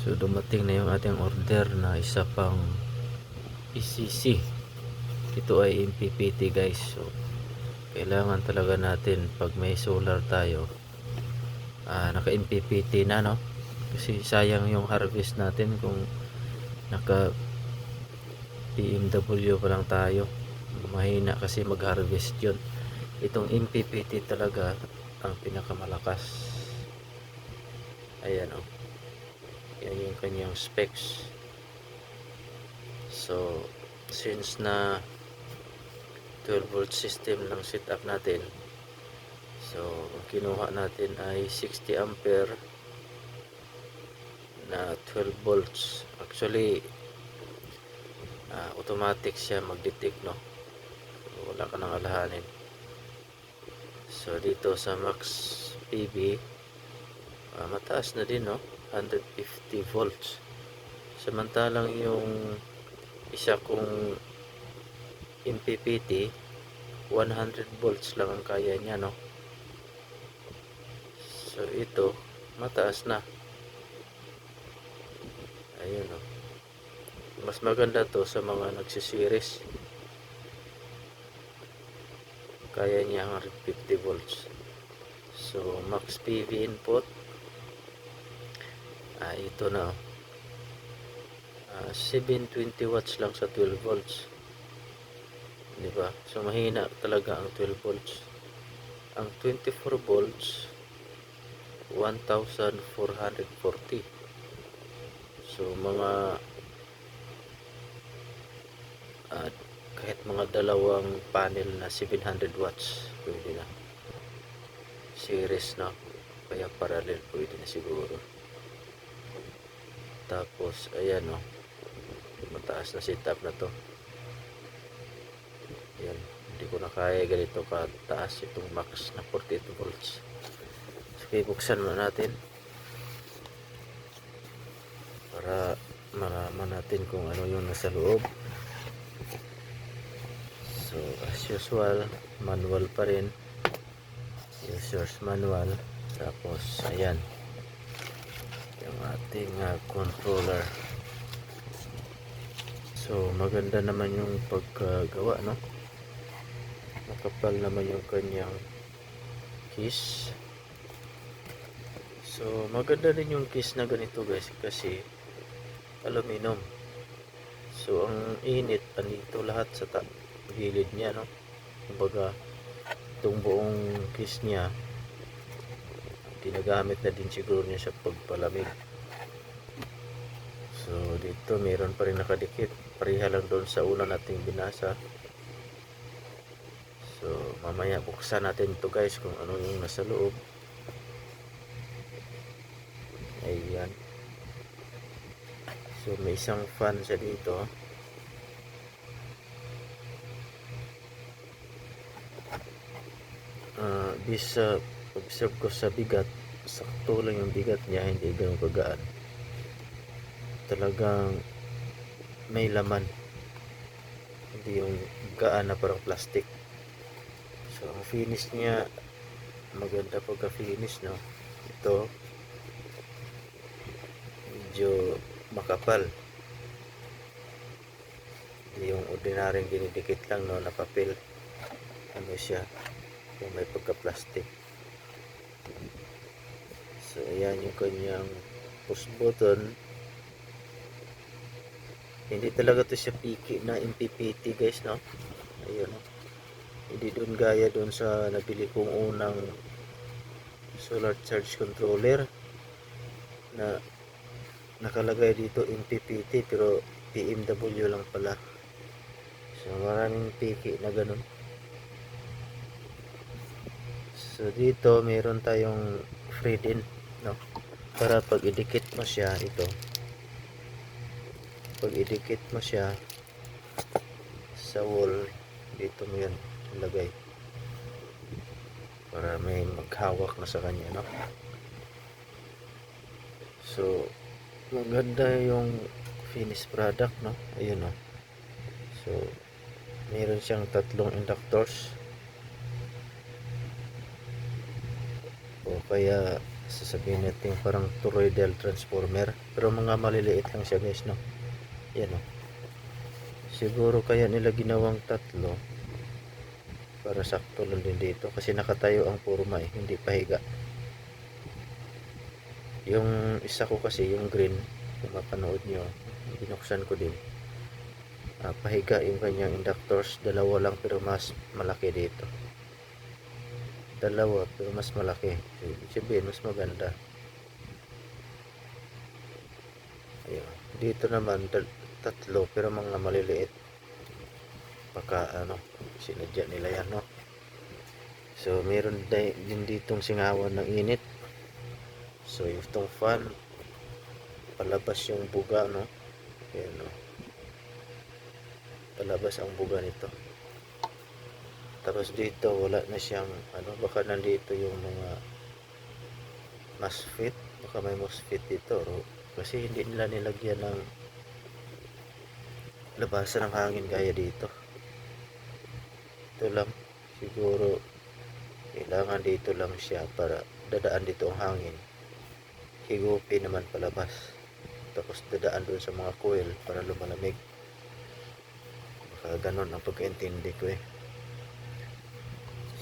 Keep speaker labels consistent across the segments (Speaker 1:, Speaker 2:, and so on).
Speaker 1: So dumating na yung ating order na isa pang ECC. Ito ay MPPT guys. So kailangan talaga natin pag may solar tayo, naka MPPT na, no? Kasi sayang yung harvest natin kung naka PMW pa lang tayo. Mahina kasi mag harvest yun. Itong MPPT talaga ang pinakamalakas. Ayan, oh. Yan yung kanyang specs. So since na 12 volt system ng setup natin, so ang kinuha natin ay 60 ampere na 12 volts. Actually automatic siya mag-detect, no? So, wala ka nang alahanin. So dito sa max PV, mataas na din, no? 150 volts. Samantalang yung isa kong MPPT 100 volts lang ang kaya niya, no? So ito mataas na. Ayun, no? Mas maganda to sa mga nagsisiris. Kaya niya 150 volts. So max PV input, ito na, 720 watts lang sa 12 volts, di ba? So mahina talaga ang 12 volts. Ang 24 volts 1440. So mga kahit mga dalawang panel na 700 watts pwede na, series na, kaya parallel pwede na siguro. Tapos ayan, no, mataas na setup na to. Ayan, hindi ko na kaya ganito kataas itong max na 42 volts. So buksan muna natin para malaman natin kung ano yung nasa loob. So as usual, manual pa rin, user's manual. Tapos ayan yung ating controller. So maganda naman yung pagkagawa, no? Makapal naman yung kanyang case. So maganda din yung case na ganito guys, kasi aluminum. So ang init andito lahat sa gilid niya, no? Kumbaga itong buong case niya ginagamit na din siguro niya sa pagpalamig. So dito meron pa rin nakadikit, pareha lang doon sa una nating binasa. So mamaya buksan natin ito guys kung ano yung nasa loob. Ayan. So may isang fan siya dito. Bisa observe ko sa bigat, sakto lang yung bigat niya, hindi ganun kagaan. Talagang may laman, hindi yung gaan na parang plastic. So ang finish niya maganda pagka finish, no? Ito medyo makapal, hindi yung ordinaryong dinidikit lang, no, na papel. Ano siya, yung may pagka plastic. So ayan yung kanyang push button. Hindi talaga to siya piki na MPPT guys, no? Ayun, hindi doon gaya doon sa nabili kong unang solar charge controller na nakalagay dito MPPT pero PMW lang pala. So maraming piki na ganun. So dito meron tayong free din, no? Para pag idikit mo siya, ito, pag idikit mo siya sa wall, dito mo yan ilagay para may maghawak na sa kanya, no? So maganda yung finished product, no? Ayun, no? So meron siyang tatlong inductors, o kaya sasabihin natin parang toroidal transformer, pero mga maliliit lang siya guys, no? Yan, oh. Siguro kaya nila ginawang tatlo para sakto lang din dito kasi nakatayo ang purma eh, hindi pahiga. Yung isa ko kasi yung green, kung mapanood nyo, binuksan ko din, pahiga yung kanyang inductors, dalawa lang pero mas malaki dito, dalawa pero mas malaki, so, ibig sabihin mas maganda. Ayun. Dito naman tatlo pero mga maliliit, baka ano sinadya nila yan, no? So meron din ditong singawan ng init. So itong fan, palabas yung buga, no? Ayan, no? Palabas ang buga nito. Tapos dito wala na siyang ano, baka nandito yung mga MOSFET, baka may MOSFET dito, kasi hindi nila nilagyan ng labasan ng hangin gaya dito. Ito lang siguro, kailangan dito lang siya para dadaan dito ang hangin, higupin naman palabas, tapos dadaan doon sa mga coil para lumalamig. Baka ganon ang pagkaintindi ko eh.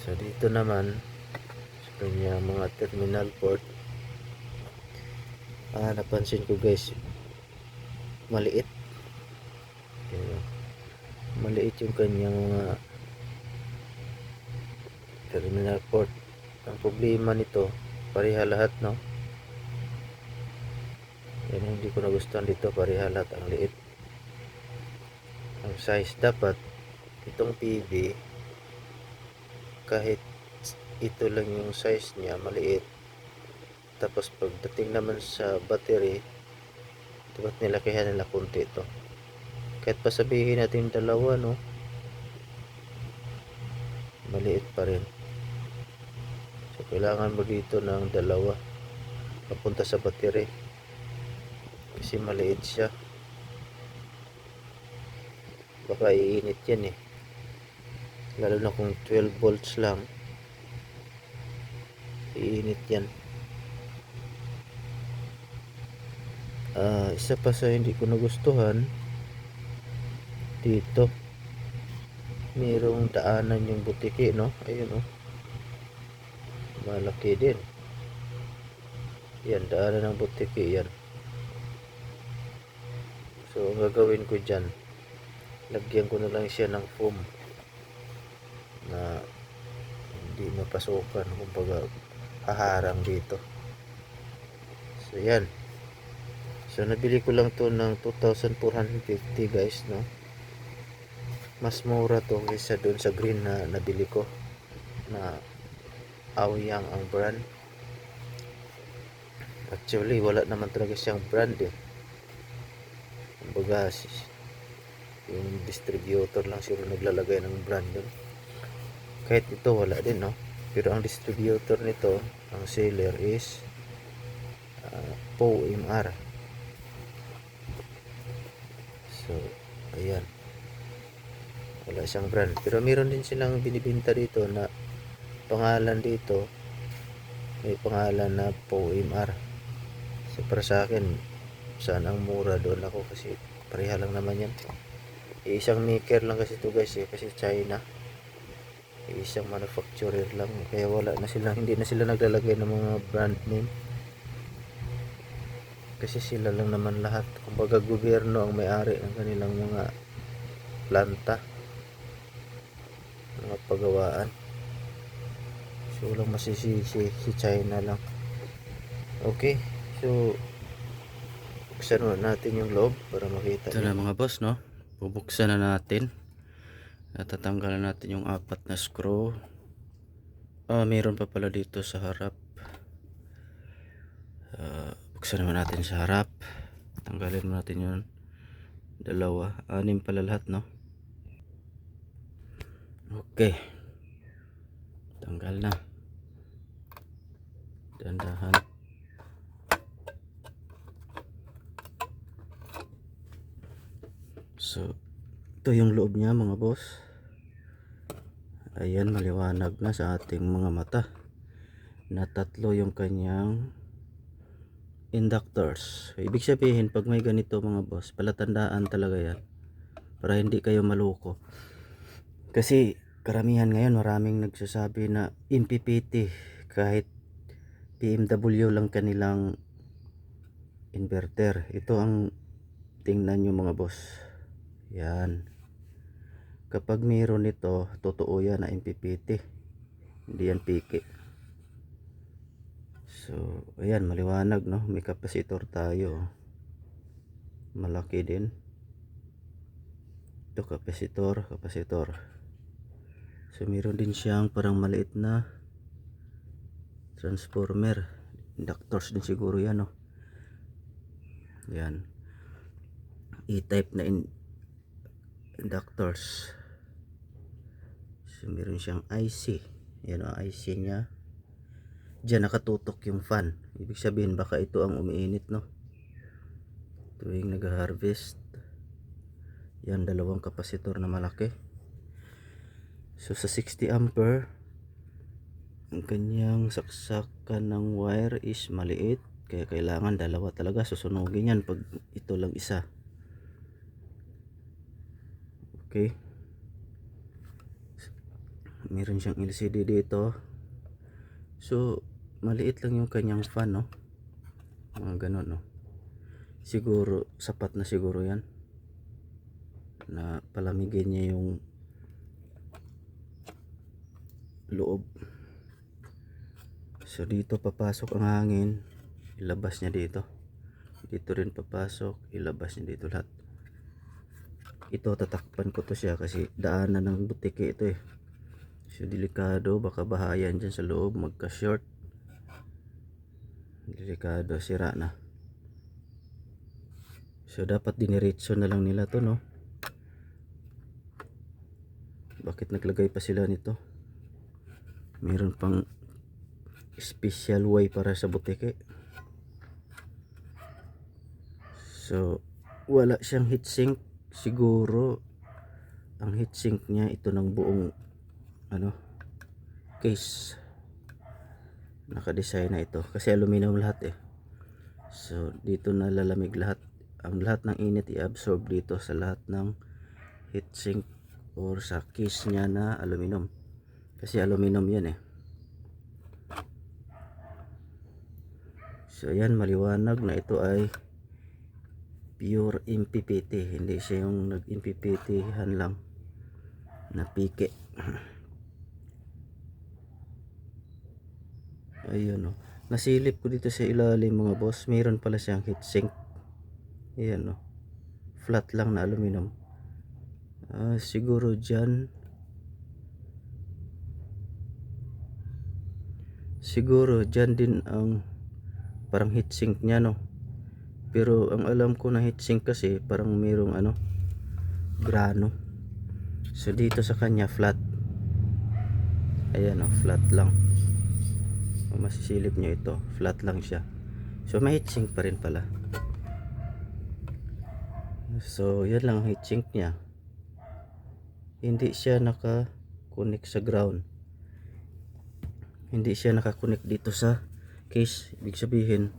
Speaker 1: So dito naman sa kanya mga terminal port, napansin ko guys, maliit. Ayan, maliit yung kanyang mga terminal port. Ang problema nito, pareha lahat, no? Yan hindi ko nagustuhan dito, pareha lahat ang liit. Ang size dapat itong PV, kahit ito lang yung size niya, maliit. Tapos pagdating naman sa battery, dapat nilakihan nila konti ito. Kahit pa sabihin natin dalawa, no? Maliit pa rin. So kailangan mo dito ng dalawa papunta sa battery kasi maliit siya. Baka iinit yan eh, lalo na kung 12 volts lang, iinit yan. Isa pa sa hindi ko nagustuhan dito, mayroong daanan yung butiki, no? Ayun, oh, malaki din yan, daanan ng butiki yan. So ang gagawin ko dyan, lagyan ko na lang siya ng foam na hindi mapasukan, kumbaga haharang dito. So yan, so nabili ko lang to ng 2,450 guys, no? Mas mura to kaysa doon sa green na nabili ko na Aoyang ang brand. Actually wala naman talaga siyang brand eh, kumbaga yung distributor lang siguro naglalagay ng brand doon. Kahit ito wala din, no? Pero ang distributor nito, ang seller is POMR. So ayan, wala siyang brand, pero meron din silang binibenta dito na pangalan dito, may pangalan na POMR. So para sa akin, saan ang mura, doon ako, kasi pareha lang naman yan. Isang maker lang kasi ito guys eh, kasi China, isang manufacturer lang, kaya wala na sila, hindi na sila naglalagay ng mga brand name kasi sila lang naman lahat, kumbaga gobyerno ang may-ari ng kanilang mga planta, mga pagawaan. So walang masisisi, si China lang. Okay, so buksan natin yung loob para makita. Ito na mga boss, no? Bubuksan na natin at tatanggalan natin yung 4 na screw. Meron pa pala dito sa harap. Buksan naman natin sa harap, tanggalin mo natin yun, dalawa, 6 pala lahat, no? Okay, tanggal na, dahan-dahan. So ito yung loob niya mga boss. Ayan, maliwanag na sa ating mga mata. na tatlo yung kanyang inductors. Ibig sabihin pag may ganito mga boss, palatandaan talaga yan para hindi kayo maloko. Kasi karamihan ngayon maraming nagsasabi na MPPT kahit BMW lang kanilang inverter. Ito ang tingnan nyo mga boss. Yan. Kapag mayroon ito, totoo yan na MPPT. Hindi yan piki. So, ayan, maliwanag, no? May kapasitor tayo. Malaki din. Ito, kapasitor. So, mayroon din siyang parang maliit na transformer. Inductors din siguro yan, no? Yan. E-type na inductors. So, mayroon siyang IC. Yan ang IC niya. Diyan nakatutok yung fan. Ibig sabihin baka ito ang umiinit, no? Tuwing nag-harvest. Yan, dalawang kapasitor na malaki. So sa 60 ampere, ang kanyang saksakan ng wire is maliit. Kaya kailangan dalawa talaga. Susunugin yan pag ito lang isa. Okay. Meron siyang LCD dito. So maliit lang yung kanyang fan, no? Mga ganon, no? Siguro sapat na siguro yan na palamigin niya yung loob. So dito papasok ang hangin, ilabas niya dito. Dito rin papasok, ilabas niya dito lahat. Ito tatakpan ko to siya kasi daanan ng butike ito eh. So delikado, baka bahayan dyan sa loob, magka short. Delikado, sira na. So dapat diniretso na lang nila to, no? Bakit naglagay pa sila nito? Meron pang special way para sa butike. So wala siyang heatsink. Siguro ang heatsink niya ito ng buong case. Naka-design na ito kasi aluminum lahat eh. So dito na lalamig lahat. Ang lahat ng init i-absorb dito sa lahat ng heatsink or sa case niya na aluminum. Kasi aluminum yan eh. So yan, maliwanag na ito ay pure MPPT. Hindi siya yung nag-MPPT-han lang na pike. Ayun, no? Nasilip ko dito sa ilalim mga boss, mayroon pala siyang heatsink. Ayan, no? Flat lang na aluminum. Siguro dyan din ang parang heatsink niya, no? Pero ang alam ko na heatsink kasi parang mayroong grano. So dito sa kanya flat. Ayan, no? Flat lang. Masisilip nyo ito, flat lang siya. So may heatsink pa rin pala. So yan lang ang heatsink niya. Hindi siya naka-connect sa ground. Hindi siya naka-connect dito sa case. Ibig sabihin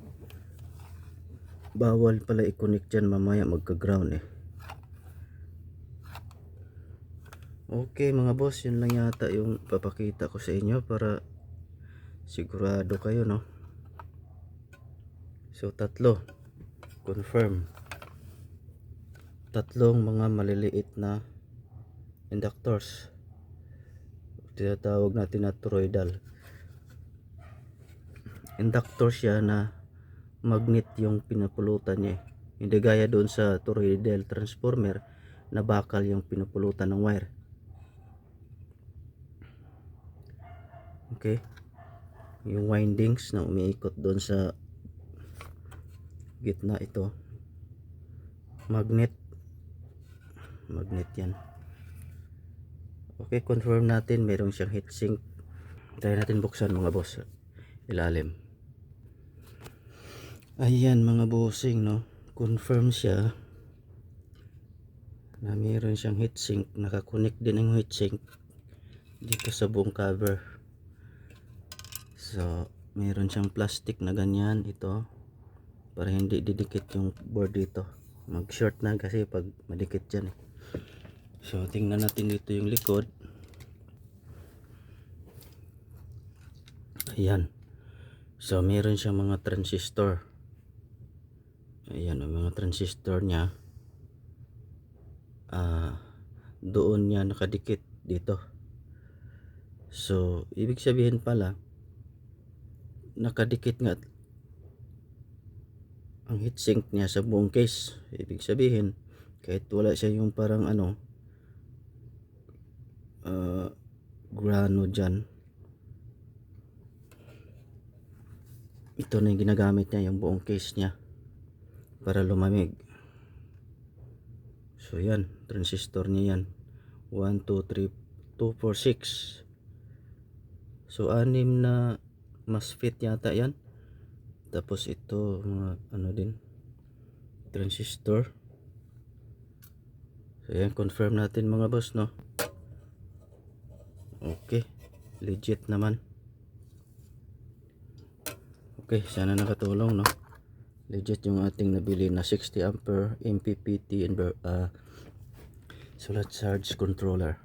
Speaker 1: bawal pala i-connect dyan, mamaya magka-ground eh. Okay mga boss, yun lang yata yung papakita ko sa inyo para sigurado kayo, no? So tatlo, confirm. Tatlong mga maliliit na inductors, tinatawag natin na toroidal. Inductor siya na magnet yung pinapulutan niya. Hindi gaya doon sa toroidal transformer na bakal yung pinapulutan ng wire. Okay, yung windings na umiikot doon sa gitna, ito magnet yan. Okay, confirm natin meron siyang heatsink. Try natin buksan mga boss, ilalim. Ayan mga bossing, no? Confirm siya na meron siyang heatsink. Nakakunik din ang heatsink dito sa buong cover. So Meron siyang plastic na ganyan ito para hindi didikit yung board dito. Mag short na kasi pag madikit dyan. So tingnan natin dito yung likod. Ayan. So meron siyang mga transistor. Ayan ang mga transistor niya. Doon niya nakadikit dito. So ibig sabihin pala nakadikit nga ang heatsink niya sa buong case. Ibig sabihin kahit wala siya yung parang grano dyan, ito na yung ginagamit niya, yung buong case niya para lumamig. So yan, transistor niya yan, 1, 2, 3, 2, 4, 6. So 6 na MOSFET yata yan. Tapos ito mga din transistor. So yan, confirm natin mga boss, no? Okay, legit naman. Okay, sana nakatulong, no? Legit yung ating nabili na 60 ampere MPPT solar charge controller.